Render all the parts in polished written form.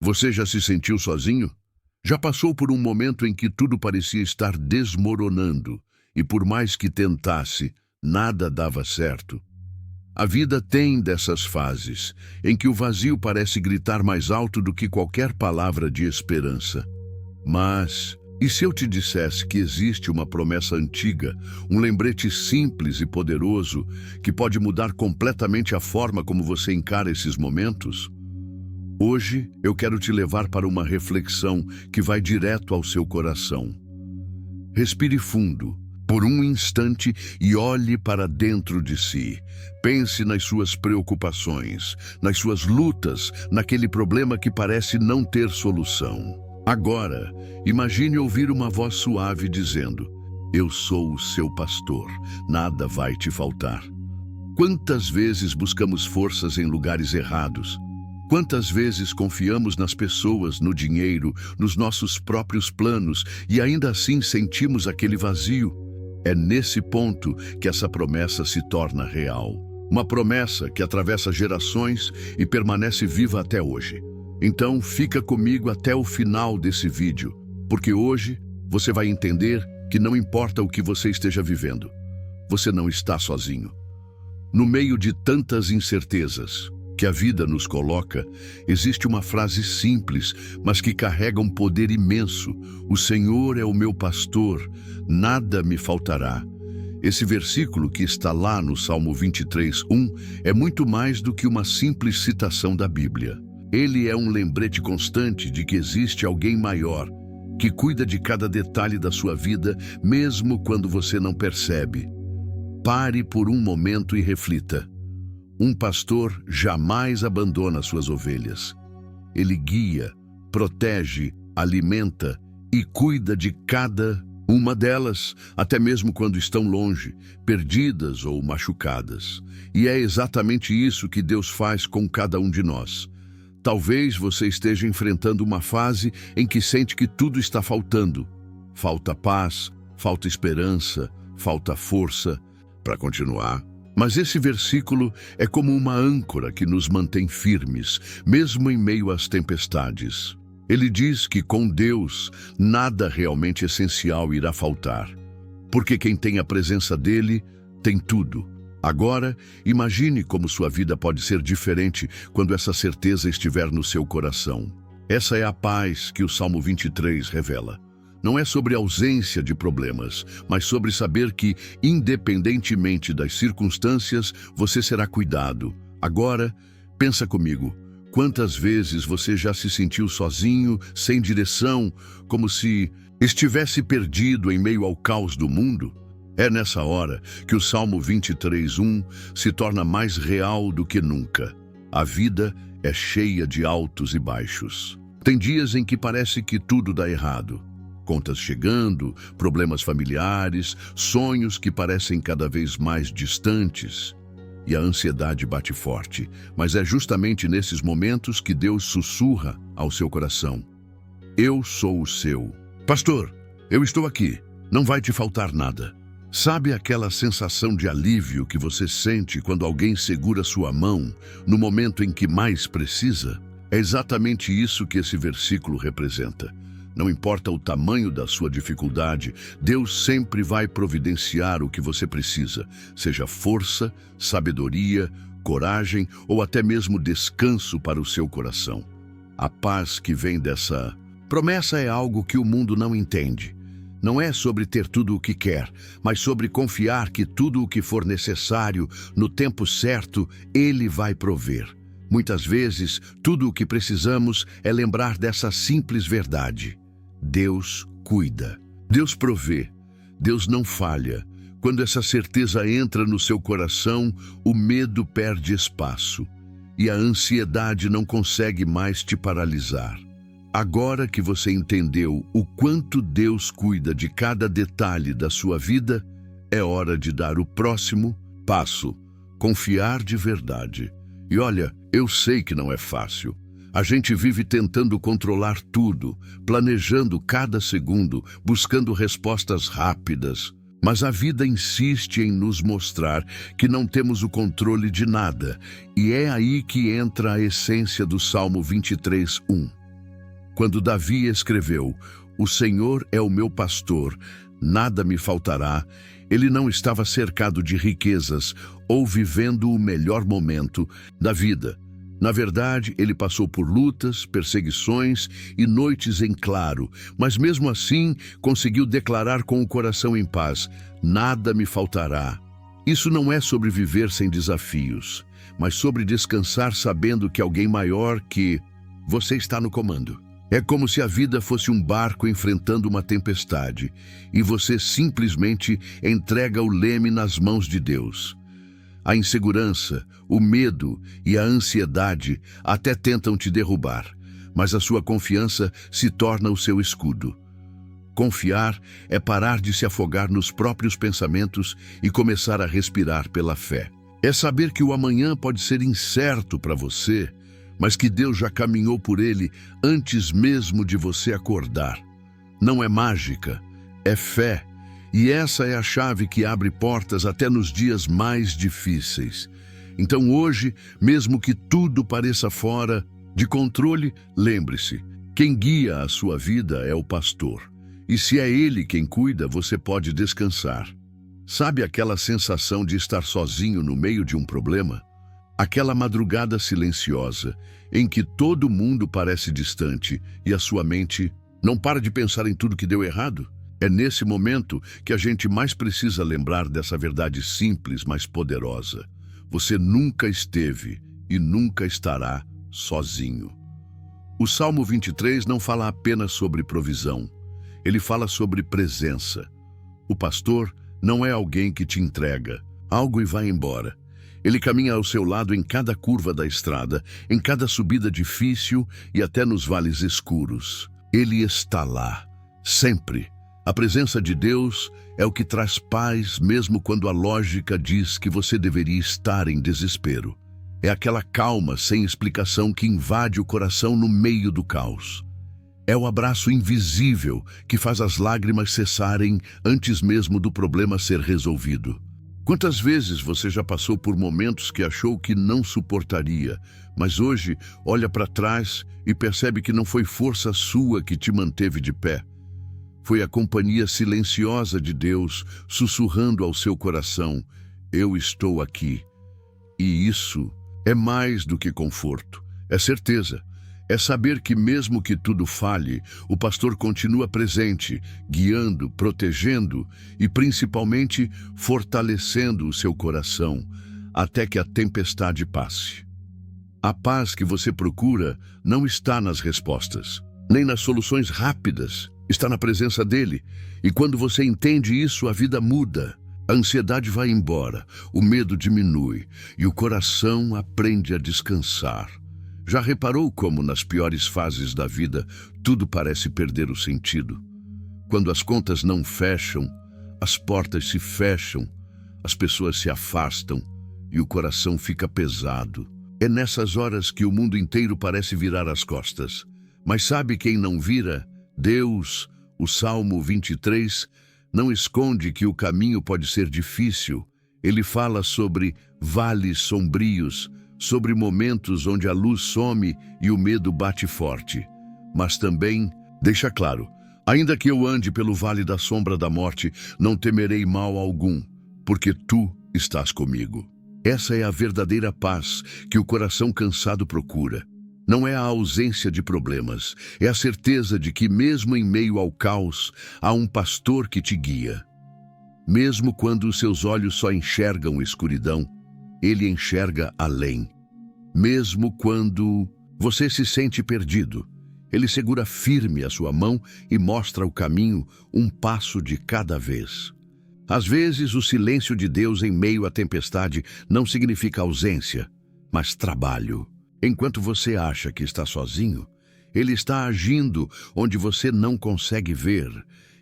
Você já se sentiu sozinho? Já passou por um momento em que tudo parecia estar desmoronando e por mais que tentasse, nada dava certo? A vida tem dessas fases, em que o vazio parece gritar mais alto do que qualquer palavra de esperança. Mas, e se eu te dissesse que existe uma promessa antiga, um lembrete simples e poderoso, que pode mudar completamente a forma como você encara esses momentos? Hoje, eu quero te levar para uma reflexão que vai direto ao seu coração. Respire fundo, por um instante, e olhe para dentro de si. Pense nas suas preocupações, nas suas lutas, naquele problema que parece não ter solução. Agora, imagine ouvir uma voz suave dizendo: "Eu sou o seu pastor, nada vai te faltar." Quantas vezes buscamos forças em lugares errados? Quantas vezes confiamos nas pessoas, no dinheiro, nos nossos próprios planos e ainda assim sentimos aquele vazio? É nesse ponto que essa promessa se torna real. Uma promessa que atravessa gerações e permanece viva até hoje. Então fica comigo até o final desse vídeo, porque hoje você vai entender que não importa o que você esteja vivendo, você não está sozinho. No meio de tantas incertezas que a vida nos coloca, existe uma frase simples, mas que carrega um poder imenso: "O Senhor é o meu pastor, nada me faltará." Esse versículo que está lá no Salmo 23:1 é muito mais do que uma simples citação da Bíblia. Ele é um lembrete constante de que existe alguém maior, que cuida de cada detalhe da sua vida, mesmo quando você não percebe. Pare por um momento e reflita. Um pastor jamais abandona suas ovelhas. Ele guia, protege, alimenta e cuida de cada uma delas, até mesmo quando estão longe, perdidas ou machucadas. E é exatamente isso que Deus faz com cada um de nós. Talvez você esteja enfrentando uma fase em que sente que tudo está faltando. Falta paz, falta esperança, falta força para continuar. Mas esse versículo é como uma âncora que nos mantém firmes, mesmo em meio às tempestades. Ele diz que com Deus nada realmente essencial irá faltar, porque quem tem a presença dele tem tudo. Agora, imagine como sua vida pode ser diferente quando essa certeza estiver no seu coração. Essa é a paz que o Salmo 23 revela. Não é sobre ausência de problemas, mas sobre saber que, independentemente das circunstâncias, você será cuidado. Agora, pensa comigo. Quantas vezes você já se sentiu sozinho, sem direção, como se estivesse perdido em meio ao caos do mundo? É nessa hora que o Salmo 23:1 se torna mais real do que nunca. A vida é cheia de altos e baixos. Tem dias em que parece que tudo dá errado. Contas chegando, problemas familiares, sonhos que parecem cada vez mais distantes. E a ansiedade bate forte, mas é justamente nesses momentos que Deus sussurra ao seu coração: "Eu sou o seu pastor, eu estou aqui, não vai te faltar nada." Sabe aquela sensação de alívio que você sente quando alguém segura sua mão no momento em que mais precisa? É exatamente isso que esse versículo representa. Não importa o tamanho da sua dificuldade, Deus sempre vai providenciar o que você precisa, seja força, sabedoria, coragem ou até mesmo descanso para o seu coração. A paz que vem dessa promessa é algo que o mundo não entende. Não é sobre ter tudo o que quer, mas sobre confiar que tudo o que for necessário, no tempo certo, Ele vai prover. Muitas vezes, tudo o que precisamos é lembrar dessa simples verdade: Deus cuida, Deus provê, Deus não falha. Quando essa certeza entra no seu coração, o medo perde espaço e a ansiedade não consegue mais te paralisar. Agora que você entendeu o quanto Deus cuida de cada detalhe da sua vida, é hora de dar o próximo passo, confiar de verdade. E olha, eu sei que não é fácil. A gente vive tentando controlar tudo, planejando cada segundo, buscando respostas rápidas. Mas a vida insiste em nos mostrar que não temos o controle de nada. E é aí que entra a essência do Salmo 23:1. Quando Davi escreveu: "O Senhor é o meu pastor, nada me faltará", ele não estava cercado de riquezas ou vivendo o melhor momento da vida. Na verdade, ele passou por lutas, perseguições e noites em claro, mas mesmo assim conseguiu declarar com o coração em paz: "Nada me faltará". Isso não é sobre viver sem desafios, mas sobre descansar sabendo que alguém maior que você está no comando. É como se a vida fosse um barco enfrentando uma tempestade e você simplesmente entrega o leme nas mãos de Deus. A insegurança, o medo e a ansiedade até tentam te derrubar, mas a sua confiança se torna o seu escudo. Confiar é parar de se afogar nos próprios pensamentos e começar a respirar pela fé. É saber que o amanhã pode ser incerto para você, mas que Deus já caminhou por ele antes mesmo de você acordar. Não é mágica, é fé. E essa é a chave que abre portas até nos dias mais difíceis. Então hoje, mesmo que tudo pareça fora de controle, lembre-se, quem guia a sua vida é o pastor. E se é ele quem cuida, você pode descansar. Sabe aquela sensação de estar sozinho no meio de um problema? Aquela madrugada silenciosa, em que todo mundo parece distante e a sua mente não para de pensar em tudo que deu errado? É nesse momento que a gente mais precisa lembrar dessa verdade simples, mas poderosa. Você nunca esteve e nunca estará sozinho. O Salmo 23 não fala apenas sobre provisão. Ele fala sobre presença. O pastor não é alguém que te entrega algo e vai embora. Ele caminha ao seu lado em cada curva da estrada, em cada subida difícil e até nos vales escuros. Ele está lá, sempre. A presença de Deus é o que traz paz mesmo quando a lógica diz que você deveria estar em desespero. É aquela calma sem explicação que invade o coração no meio do caos. É o abraço invisível que faz as lágrimas cessarem antes mesmo do problema ser resolvido. Quantas vezes você já passou por momentos que achou que não suportaria, mas hoje olha para trás e percebe que não foi força sua que te manteve de pé? Foi a companhia silenciosa de Deus sussurrando ao seu coração: "Eu estou aqui". E isso é mais do que conforto, é certeza. É saber que mesmo que tudo falhe, o pastor continua presente, guiando, protegendo e principalmente fortalecendo o seu coração até que a tempestade passe. A paz que você procura não está nas respostas, nem nas soluções rápidas, está na presença dele. E quando você entende isso, a vida muda. A ansiedade vai embora, o medo diminui e o coração aprende a descansar. Já reparou como, nas piores fases da vida, tudo parece perder o sentido? Quando as contas não fecham, as portas se fecham, as pessoas se afastam e o coração fica pesado. É nessas horas que o mundo inteiro parece virar as costas. Mas sabe quem não vira? Deus. O Salmo 23 não esconde que o caminho pode ser difícil. Ele fala sobre vales sombrios, sobre momentos onde a luz some e o medo bate forte. Mas também deixa claro: ainda que eu ande pelo vale da sombra da morte, não temerei mal algum, porque tu estás comigo. Essa é a verdadeira paz que o coração cansado procura. Não é a ausência de problemas, é a certeza de que mesmo em meio ao caos, há um pastor que te guia. Mesmo quando os seus olhos só enxergam escuridão, ele enxerga além. Mesmo quando você se sente perdido, ele segura firme a sua mão e mostra o caminho, um passo de cada vez. Às vezes, o silêncio de Deus em meio à tempestade não significa ausência, mas trabalho. Enquanto você acha que está sozinho, ele está agindo onde você não consegue ver.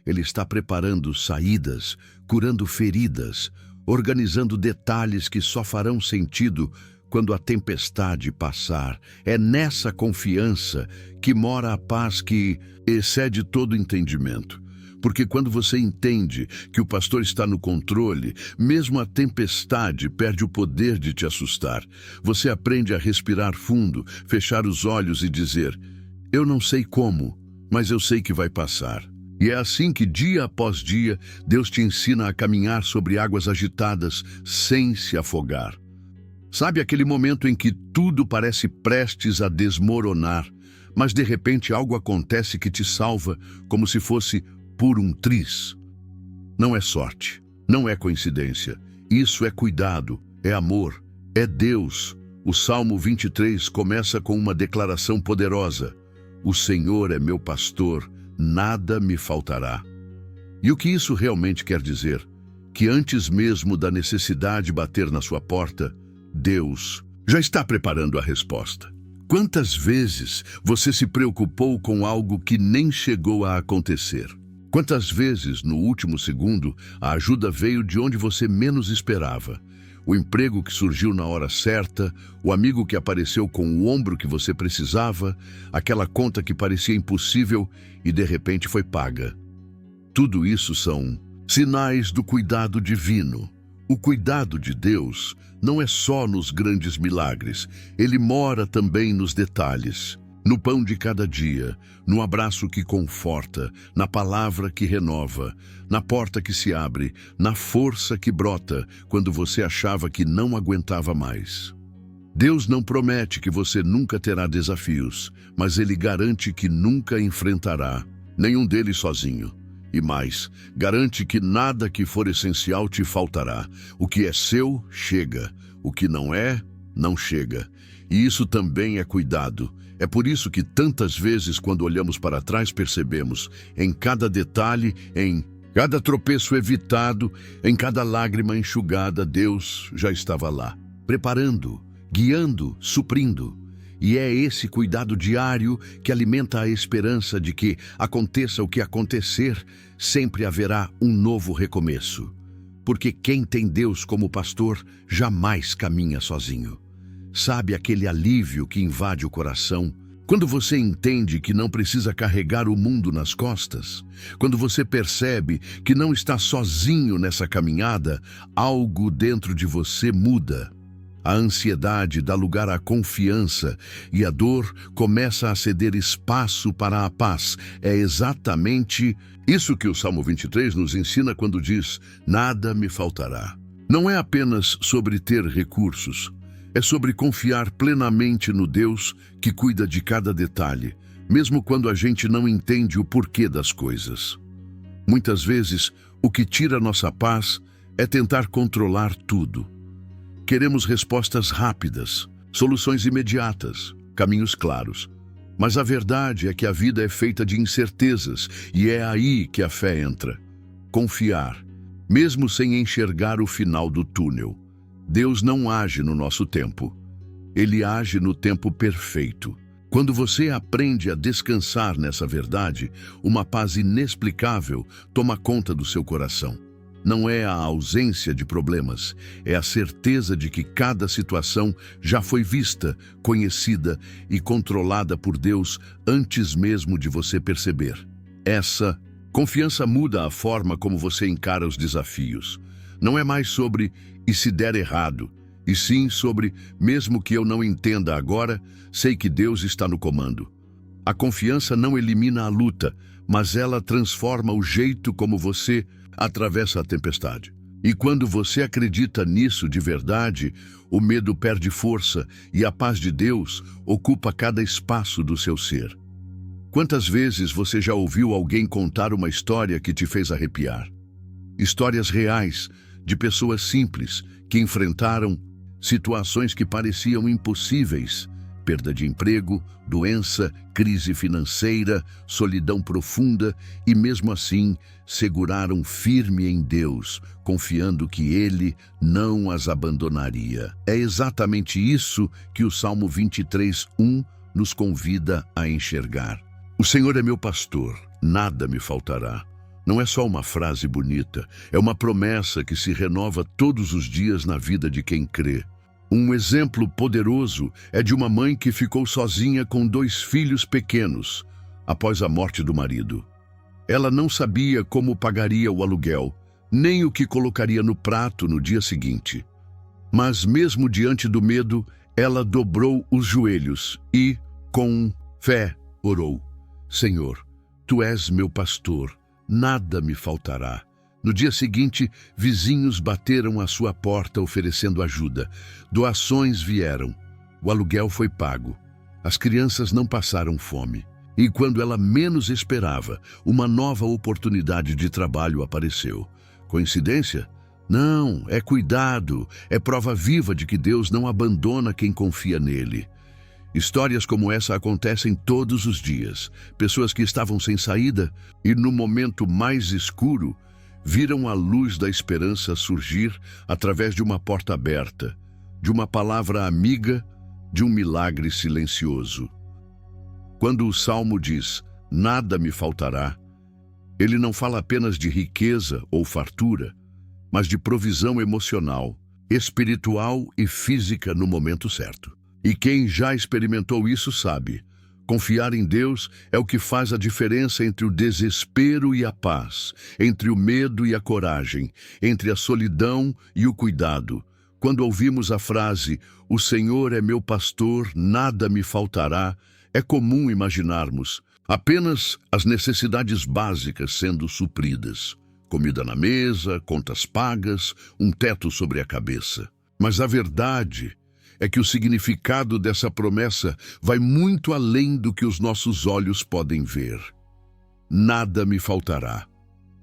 Ele está preparando saídas, curando feridas, organizando detalhes que só farão sentido quando a tempestade passar. É nessa confiança que mora a paz que excede todo entendimento. Porque quando você entende que o pastor está no controle, mesmo a tempestade perde o poder de te assustar. Você aprende a respirar fundo, fechar os olhos e dizer: Eu não sei como, mas eu sei que vai passar. E é assim que, dia após dia, Deus te ensina a caminhar sobre águas agitadas sem se afogar. Sabe aquele momento em que tudo parece prestes a desmoronar, mas de repente algo acontece que te salva como se fosse por um triz? Não é sorte, não é coincidência. Isso é cuidado, é amor, é Deus. O Salmo 23 começa com uma declaração poderosa: o Senhor é meu pastor, nada me faltará. E o que isso realmente quer dizer? Que antes mesmo da necessidade bater na sua porta, Deus já está preparando a resposta. Quantas vezes você se preocupou com algo que nem chegou a acontecer? Quantas vezes, no último segundo, a ajuda veio de onde você menos esperava? O emprego que surgiu na hora certa, o amigo que apareceu com o ombro que você precisava, aquela conta que parecia impossível e de repente foi paga. Tudo isso são sinais do cuidado divino. O cuidado de Deus não é só nos grandes milagres, ele mora também nos detalhes. No pão de cada dia, no abraço que conforta, na palavra que renova, na porta que se abre, na força que brota quando você achava que não aguentava mais. Deus não promete que você nunca terá desafios, mas Ele garante que nunca enfrentará, nenhum deles sozinho. E mais, garante que nada que for essencial te faltará. O que é seu, chega. O que não é, não chega. E isso também é cuidado. É por isso que tantas vezes, quando olhamos para trás, percebemos, em cada detalhe, em cada tropeço evitado, em cada lágrima enxugada, Deus já estava lá, preparando, guiando, suprindo. E é esse cuidado diário que alimenta a esperança de que, aconteça o que acontecer, sempre haverá um novo recomeço. Porque quem tem Deus como pastor jamais caminha sozinho. Sabe aquele alívio que invade o coração? Quando você entende que não precisa carregar o mundo nas costas, quando você percebe que não está sozinho nessa caminhada, algo dentro de você muda. A ansiedade dá lugar à confiança e a dor começa a ceder espaço para a paz. É exatamente isso que o Salmo 23 nos ensina quando diz: nada me faltará. Não é apenas sobre ter recursos, é sobre confiar plenamente no Deus que cuida de cada detalhe, mesmo quando a gente não entende o porquê das coisas. Muitas vezes, o que tira nossa paz é tentar controlar tudo. Queremos respostas rápidas, soluções imediatas, caminhos claros. Mas a verdade é que a vida é feita de incertezas e é aí que a fé entra. Confiar, mesmo sem enxergar o final do túnel. Deus não age no nosso tempo. Ele age no tempo perfeito. Quando você aprende a descansar nessa verdade, uma paz inexplicável toma conta do seu coração. Não é a ausência de problemas, é a certeza de que cada situação já foi vista, conhecida e controlada por Deus antes mesmo de você perceber. Essa confiança muda a forma como você encara os desafios. Não é mais sobre "e se der errado", e sim sobre "mesmo que eu não entenda agora, sei que Deus está no comando". A confiança não elimina a luta, mas ela transforma o jeito como você atravessa a tempestade. E quando você acredita nisso de verdade, o medo perde força e a paz de Deus ocupa cada espaço do seu ser. Quantas vezes você já ouviu alguém contar uma história que te fez arrepiar? Histórias reais, de pessoas simples que enfrentaram situações que pareciam impossíveis: perda de emprego, doença, crise financeira, solidão profunda, e mesmo assim seguraram firme em Deus, confiando que Ele não as abandonaria. É exatamente isso que o Salmo 23:1 nos convida a enxergar. O Senhor é meu pastor, nada me faltará. Não é só uma frase bonita, é uma promessa que se renova todos os dias na vida de quem crê. Um exemplo poderoso é de uma mãe que ficou sozinha com 2 filhos pequenos após a morte do marido. Ela não sabia como pagaria o aluguel, nem o que colocaria no prato no dia seguinte. Mas mesmo diante do medo, ela dobrou os joelhos e, com fé, orou: Senhor, Tu és meu pastor, nada me faltará. No dia seguinte, vizinhos bateram à sua porta oferecendo ajuda. Doações vieram. O aluguel foi pago. As crianças não passaram fome. E quando ela menos esperava, uma nova oportunidade de trabalho apareceu. Coincidência? Não, é cuidado, é prova viva de que Deus não abandona quem confia nele. Histórias como essa acontecem todos os dias. Pessoas que estavam sem saída e, no momento mais escuro, viram a luz da esperança surgir através de uma porta aberta, de uma palavra amiga, de um milagre silencioso. Quando o Salmo diz, nada me faltará, ele não fala apenas de riqueza ou fartura, mas de provisão emocional, espiritual e física no momento certo. E quem já experimentou isso sabe, confiar em Deus é o que faz a diferença entre o desespero e a paz, entre o medo e a coragem, entre a solidão e o cuidado. Quando ouvimos a frase, o Senhor é meu pastor, nada me faltará, é comum imaginarmos apenas as necessidades básicas sendo supridas. Comida na mesa, contas pagas, um teto sobre a cabeça. Mas a verdade é que o significado dessa promessa vai muito além do que os nossos olhos podem ver. Nada me faltará.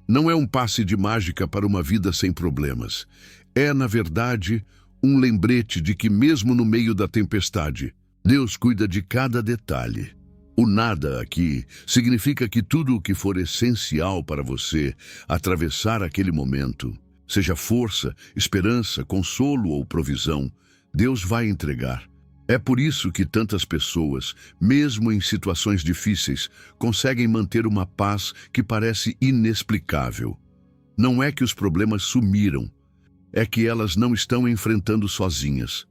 Não é um passe de mágica para uma vida sem problemas. É, na verdade, um lembrete de que mesmo no meio da tempestade, Deus cuida de cada detalhe. O nada aqui significa que tudo o que for essencial para você atravessar aquele momento, seja força, esperança, consolo ou provisão, Deus vai entregar. É por isso que tantas pessoas, mesmo em situações difíceis, conseguem manter uma paz que parece inexplicável. Não é que os problemas sumiram, é que elas não estão enfrentando sozinhas.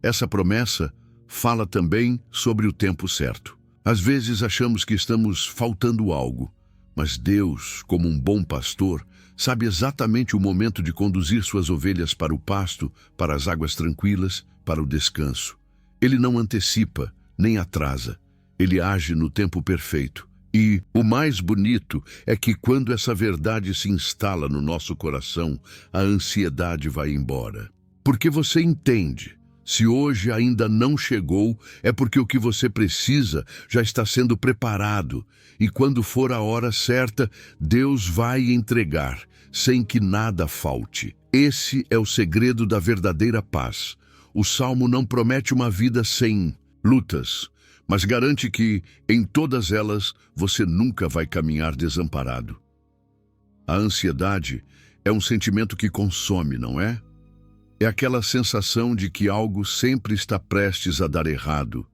Essa promessa fala também sobre o tempo certo. Às vezes achamos que estamos faltando algo, mas Deus, como um bom pastor, sabe exatamente o momento de conduzir suas ovelhas para o pasto, para as águas tranquilas, para o descanso. Ele não antecipa, nem atrasa. Ele age no tempo perfeito. E o mais bonito é que quando essa verdade se instala no nosso coração, a ansiedade vai embora. Porque você entende. Se hoje ainda não chegou, é porque o que você precisa já está sendo preparado. E quando for a hora certa, Deus vai entregar, sem que nada falte. Esse é o segredo da verdadeira paz. O Salmo não promete uma vida sem lutas, mas garante que, em todas elas, você nunca vai caminhar desamparado. A ansiedade é um sentimento que consome, não é? É aquela sensação de que algo sempre está prestes a dar errado.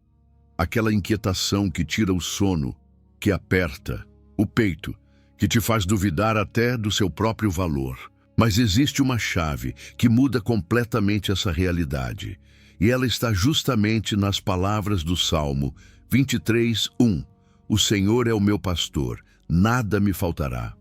Aquela inquietação que tira o sono, que aperta o peito, que te faz duvidar até do seu próprio valor. Mas existe uma chave que muda completamente essa realidade. E ela está justamente nas palavras do Salmo 23:1. O Senhor é o meu pastor, nada me faltará.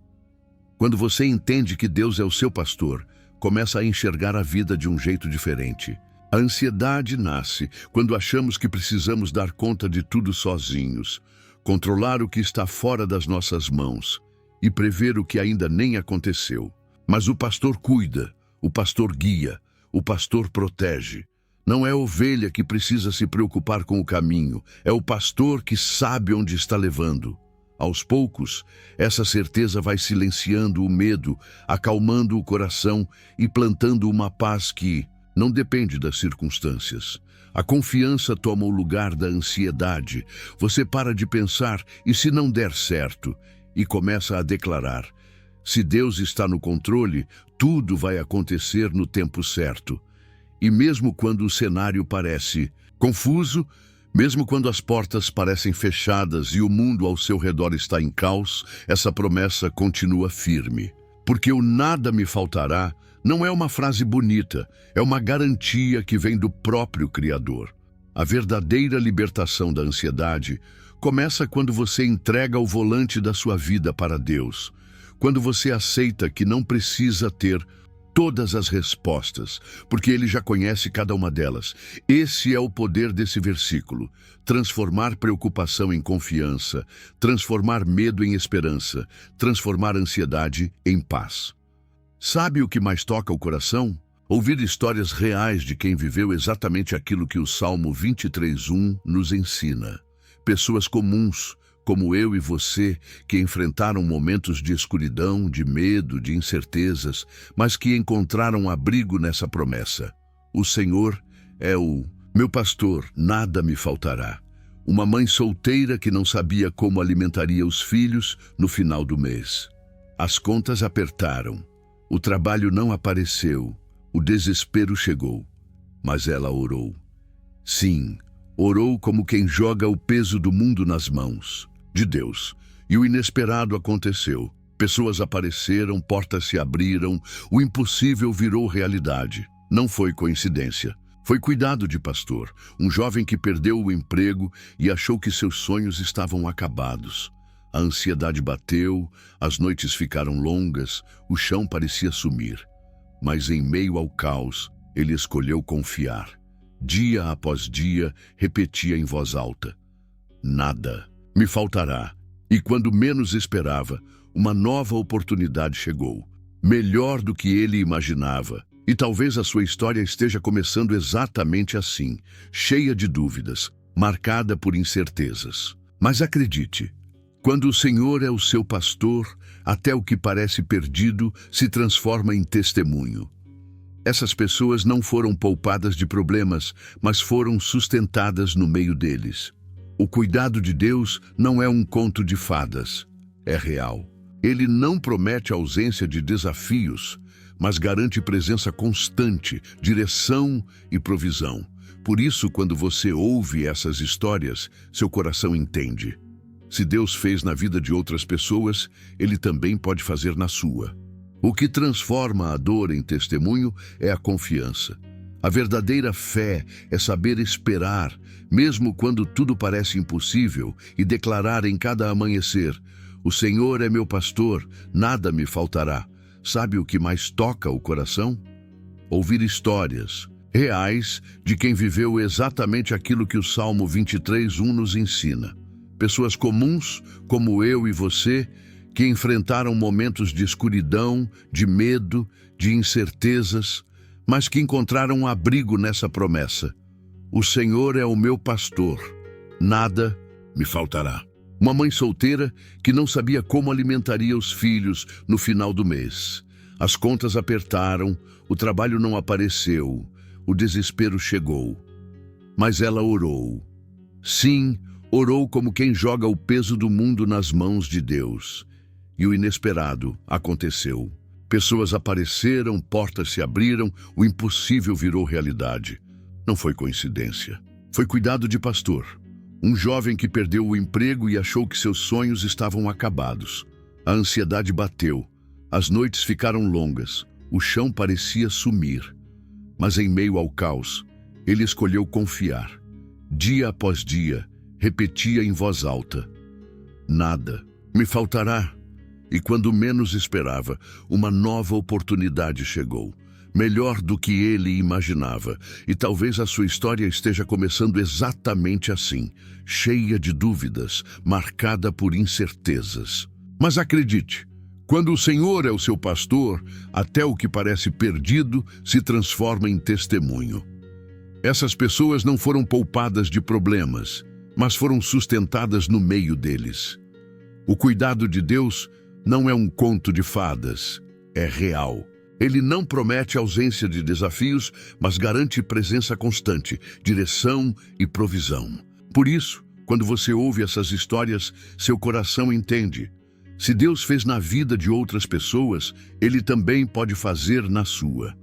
Quando você entende que Deus é o seu pastor, começa a enxergar a vida de um jeito diferente. A ansiedade nasce quando achamos que precisamos dar conta de tudo sozinhos, controlar o que está fora das nossas mãos e prever o que ainda nem aconteceu. Mas o pastor cuida, o pastor guia, o pastor protege. Não é a ovelha que precisa se preocupar com o caminho, é o pastor que sabe onde está levando. Aos poucos, essa certeza vai silenciando o medo, acalmando o coração e plantando uma paz que não depende das circunstâncias. A confiança toma o lugar da ansiedade. Você para de pensar, e se não der certo? E começa a declarar, se Deus está no controle, tudo vai acontecer no tempo certo. E mesmo quando o cenário parece confuso, mesmo quando as portas parecem fechadas e o mundo ao seu redor está em caos, essa promessa continua firme. Porque o nada me faltará não é uma frase bonita, é uma garantia que vem do próprio Criador. A verdadeira libertação da ansiedade começa quando você entrega o volante da sua vida para Deus, quando você aceita que não precisa ter todas as respostas, porque ele já conhece cada uma delas. Esse é o poder desse versículo: transformar preocupação em confiança, transformar medo em esperança, transformar ansiedade em paz. Sabe o que mais toca o coração? Ouvir histórias reais de quem viveu exatamente aquilo que o Salmo 23:1 nos ensina. Pessoas comuns, como eu e você, que enfrentaram momentos de escuridão, de medo, de incertezas, mas que encontraram abrigo nessa promessa. O Senhor é o meu pastor, nada me faltará. Uma mãe solteira que não sabia como alimentaria os filhos no final do mês. As contas apertaram, o trabalho não apareceu, o desespero chegou, mas ela orou. Sim, orou como quem joga o peso do mundo nas mãos de Deus. E o inesperado aconteceu. Pessoas apareceram, portas se abriram, o impossível virou realidade. Não foi coincidência. Foi cuidado de pastor, um jovem que perdeu o emprego e achou que seus sonhos estavam acabados. A ansiedade bateu, as noites ficaram longas, o chão parecia sumir. Mas em meio ao caos, ele escolheu confiar. Dia após dia, repetia em voz alta: nada me faltará. E quando menos esperava, uma nova oportunidade chegou, melhor do que ele imaginava. E talvez a sua história esteja começando exatamente assim, cheia de dúvidas, marcada por incertezas. Mas acredite, quando o Senhor é o seu pastor, até o que parece perdido se transforma em testemunho. Essas pessoas não foram poupadas de problemas, mas foram sustentadas no meio deles. O cuidado de Deus não é um conto de fadas, é real. Ele não promete ausência de desafios, mas garante presença constante, direção e provisão. Por isso, quando você ouve essas histórias, seu coração entende. Se Deus fez na vida de outras pessoas, Ele também pode fazer na sua. O que transforma a dor em testemunho é a confiança. A verdadeira fé é saber esperar, mesmo quando tudo parece impossível, e declarar em cada amanhecer: o Senhor é meu pastor, nada me faltará. Sabe o que mais toca o coração? Ouvir histórias reais de quem viveu exatamente aquilo que o Salmo 23:1 nos ensina. Pessoas comuns, como eu e você, que enfrentaram momentos de escuridão, de medo, de incertezas, mas que encontraram abrigo nessa promessa: o Senhor é o meu pastor, nada me faltará. Uma mãe solteira que não sabia como alimentaria os filhos no final do mês. As contas apertaram, o trabalho não apareceu, o desespero chegou. Mas ela orou. Sim, orou como quem joga o peso do mundo nas mãos de Deus. E o inesperado aconteceu. Pessoas apareceram, portas se abriram, o impossível virou realidade. Não foi coincidência. Foi cuidado de pastor. Um jovem que perdeu o emprego e achou que seus sonhos estavam acabados. A ansiedade bateu. As noites ficaram longas. O chão parecia sumir. Mas em meio ao caos, ele escolheu confiar. Dia após dia, repetia em voz alta: nada me faltará. E quando menos esperava, uma nova oportunidade chegou, melhor do que ele imaginava. E talvez a sua história esteja começando exatamente assim, cheia de dúvidas, marcada por incertezas. Mas acredite, quando o Senhor é o seu pastor, até o que parece perdido se transforma em testemunho. Essas pessoas não foram poupadas de problemas, mas foram sustentadas no meio deles. O cuidado de Deus não é um conto de fadas, é real. Ele não promete ausência de desafios, mas garante presença constante, direção e provisão. Por isso, quando você ouve essas histórias, seu coração entende. Se Deus fez na vida de outras pessoas, Ele também pode fazer na sua.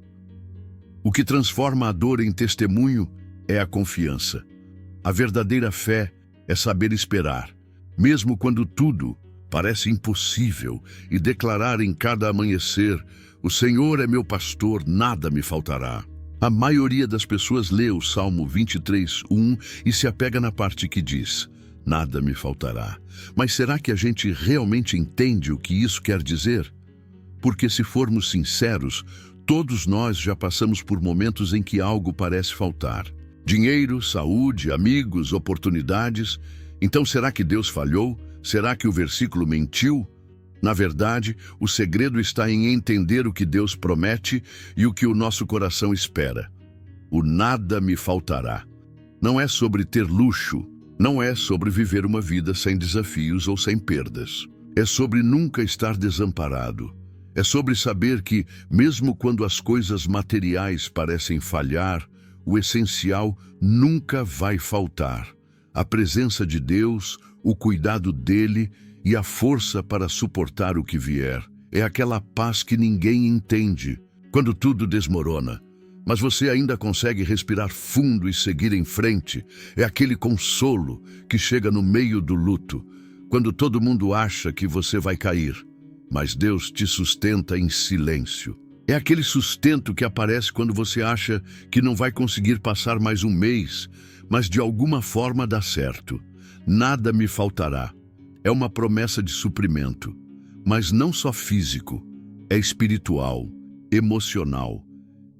O que transforma a dor em testemunho é a confiança. A verdadeira fé é saber esperar, mesmo quando tudo parece impossível, e declarar em cada amanhecer: o Senhor é meu pastor, nada me faltará. A maioria das pessoas lê o Salmo 23:1 e se apega na parte que diz: nada me faltará. Mas será que a gente realmente entende o que isso quer dizer? Porque se formos sinceros, Todos nós já passamos por momentos em que algo parece faltar. Dinheiro, saúde, amigos, oportunidades. Então será que Deus falhou? Será que o versículo mentiu? Na verdade, o segredo está em entender o que Deus promete e o que o nosso coração espera. O nada me faltará. Não é sobre ter luxo, não é sobre viver uma vida sem desafios ou sem perdas. É sobre nunca estar desamparado. É sobre saber que, mesmo quando as coisas materiais parecem falhar, o essencial nunca vai faltar. A presença de Deus, o cuidado dele e a força para suportar o que vier. É aquela paz que ninguém entende quando tudo desmorona. Mas você ainda consegue respirar fundo e seguir em frente. É aquele consolo que chega no meio do luto, quando todo mundo acha que você vai cair. Mas Deus te sustenta em silêncio. É aquele sustento que aparece quando você acha que não vai conseguir passar mais um mês, mas de alguma forma dá certo. Nada me faltará. É uma promessa de suprimento, mas não só físico, é espiritual, emocional.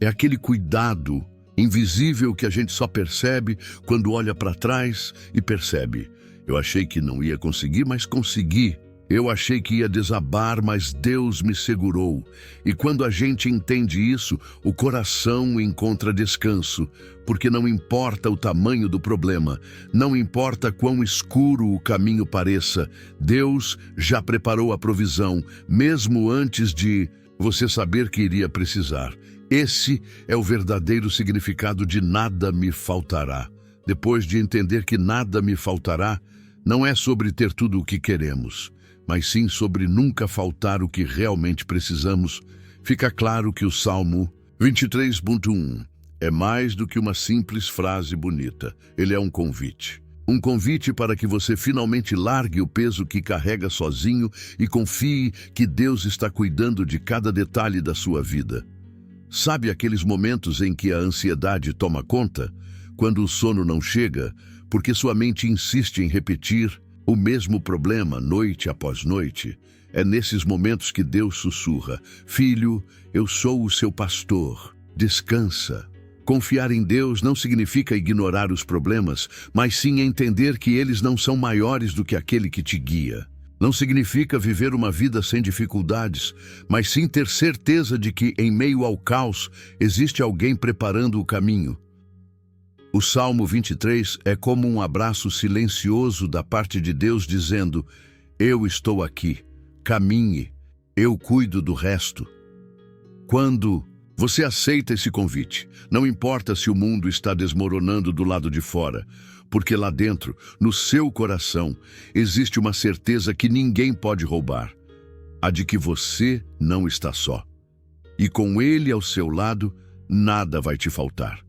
É aquele cuidado invisível que a gente só percebe quando olha para trás e percebe. Eu achei que não ia conseguir, mas consegui. Eu achei que ia desabar, mas Deus me segurou. E quando a gente entende isso, o coração encontra descanso, porque não importa o tamanho do problema, não importa quão escuro o caminho pareça, Deus já preparou a provisão, mesmo antes de você saber que iria precisar. Esse é o verdadeiro significado de nada me faltará. Depois de entender que nada me faltará, não é sobre ter tudo o que queremos, mas sim sobre nunca faltar o que realmente precisamos. Fica claro que o Salmo 23.1 é mais do que uma simples frase bonita. Ele é um convite. Um convite para que você finalmente largue o peso que carrega sozinho e confie que Deus está cuidando de cada detalhe da sua vida. Sabe aqueles momentos em que a ansiedade toma conta? Quando o sono não chega, porque sua mente insiste em repetir o mesmo problema noite após noite? É nesses momentos que Deus sussurra: Filho, eu sou o seu pastor. Descansa. Confiar em Deus não significa ignorar os problemas, mas sim entender que eles não são maiores do que aquele que te guia. Não significa viver uma vida sem dificuldades, mas sim ter certeza de que, em meio ao caos, existe alguém preparando o caminho. O Salmo 23 é como um abraço silencioso da parte de Deus dizendo: eu estou aqui, caminhe, eu cuido do resto. Quando você aceita esse convite, não importa se o mundo está desmoronando do lado de fora, porque lá dentro, no seu coração, existe uma certeza que ninguém pode roubar, a de que você não está só. E com Ele ao seu lado, nada vai te faltar.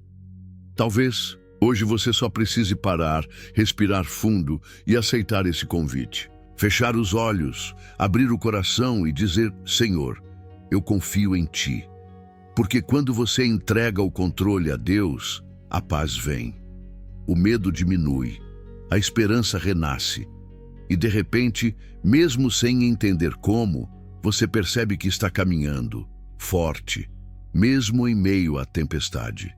Talvez hoje você só precise parar, respirar fundo e aceitar esse convite. Fechar os olhos, abrir o coração e dizer: Senhor, eu confio em Ti. Porque quando você entrega o controle a Deus, a paz vem. O medo diminui, a esperança renasce. E de repente, mesmo sem entender como, você percebe que está caminhando, forte, mesmo em meio à tempestade.